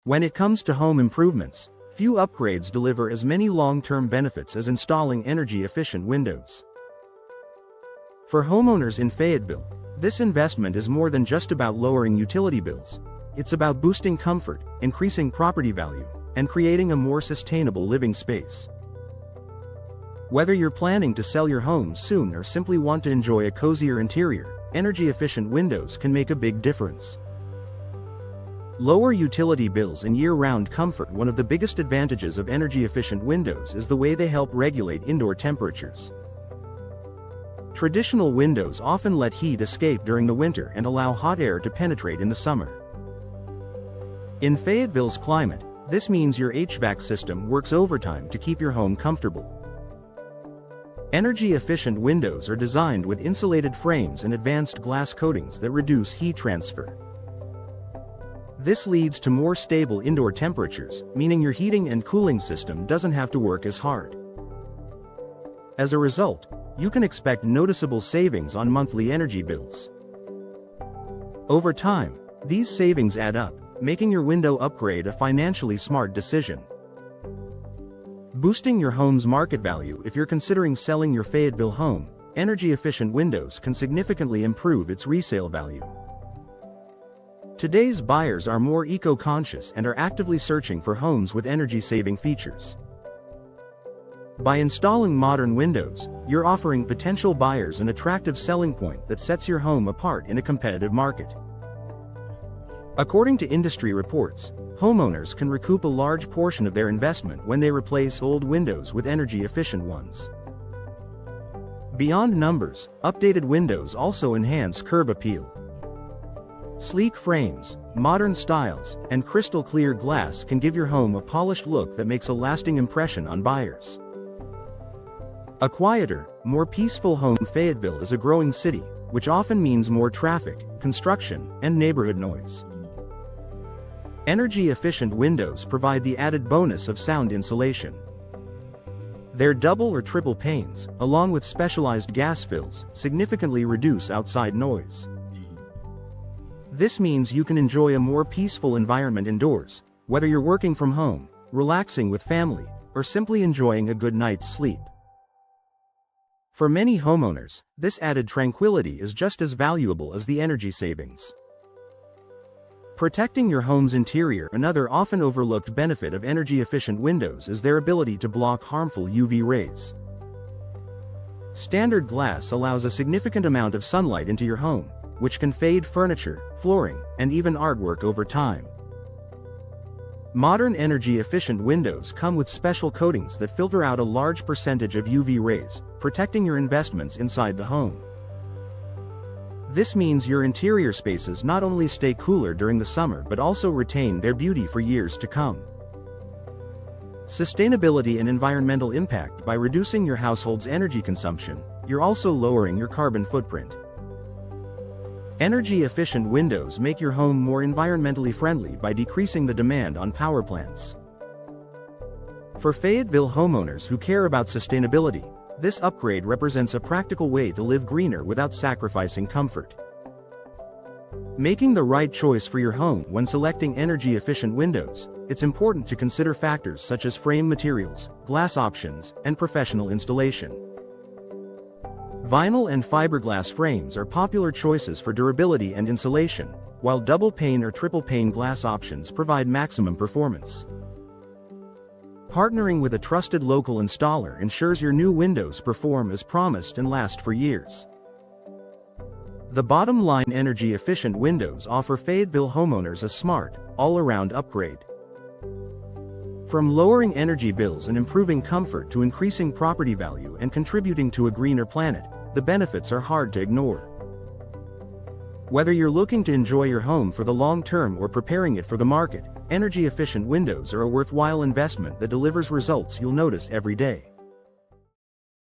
When it comes to home improvements, few upgrades deliver as many long-term benefits as installing energy-efficient windows. For homeowners in Fayetteville, this investment is more than just about lowering utility bills. It's about boosting comfort, increasing property value, and creating a more sustainable living space. Whether you're planning to sell your home soon or simply want to enjoy a cozier interior, energy-efficient windows can make a big difference. Lower utility bills and year-round comfort. One of the biggest advantages of energy-efficient windows is the way they help regulate indoor temperatures. Traditional windows often let heat escape during the winter and allow hot air to penetrate in the summer. In Fayetteville's climate, this means your HVAC system works overtime to keep your home comfortable. Energy-efficient windows are designed with insulated frames and advanced glass coatings that reduce heat transfer. This leads to more stable indoor temperatures, meaning your heating and cooling system doesn't have to work as hard. As a result, you can expect noticeable savings on monthly energy bills. Over time, these savings add up, making your window upgrade a financially smart decision. Boosting your home's market value. If you're considering selling your Fayetteville home, energy-efficient windows can significantly improve its resale value. Today's buyers are more eco-conscious and are actively searching for homes with energy-saving features. By installing modern windows, you're offering potential buyers an attractive selling point that sets your home apart in a competitive market. According to industry reports, homeowners can recoup a large portion of their investment when they replace old windows with energy-efficient ones. Beyond numbers, updated windows also enhance curb appeal. Sleek frames, modern styles, and crystal-clear glass can give your home a polished look that makes a lasting impression on buyers. A quieter, more peaceful home. Fayetteville is a growing city, which often means more traffic, construction, and neighborhood noise. Energy-efficient windows provide the added bonus of sound insulation. Their double or triple panes, along with specialized gas fills, significantly reduce outside noise. This means you can enjoy a more peaceful environment indoors, whether you're working from home, relaxing with family, or simply enjoying a good night's sleep. For many homeowners, this added tranquility is just as valuable as the energy savings. Protecting your home's interior. Another often overlooked benefit of energy-efficient windows is their ability to block harmful UV rays. Standard glass allows a significant amount of sunlight into your home, which can fade furniture, flooring, and even artwork over time. Modern energy-efficient windows come with special coatings that filter out a large percentage of UV rays, protecting your investments inside the home. This means your interior spaces not only stay cooler during the summer but also retain their beauty for years to come. Sustainability and environmental impact. By reducing your household's energy consumption, you're also lowering your carbon footprint. Energy-efficient windows make your home more environmentally friendly by decreasing the demand on power plants. For Fayetteville homeowners who care about sustainability, this upgrade represents a practical way to live greener without sacrificing comfort. Making the right choice for your home. When selecting energy-efficient windows, it's important to consider factors such as frame materials, glass options, and professional installation. Vinyl and fiberglass frames are popular choices for durability and insulation, while double-pane or triple-pane glass options provide maximum performance. Partnering with a trusted local installer ensures your new windows perform as promised and last for years. The bottom line: energy-efficient windows offer Fayetteville homeowners a smart, all-around upgrade. From lowering energy bills and improving comfort to increasing property value and contributing to a greener planet, the benefits are hard to ignore. Whether you're looking to enjoy your home for the long term or preparing it for the market, energy-efficient windows are a worthwhile investment that delivers results you'll notice every day.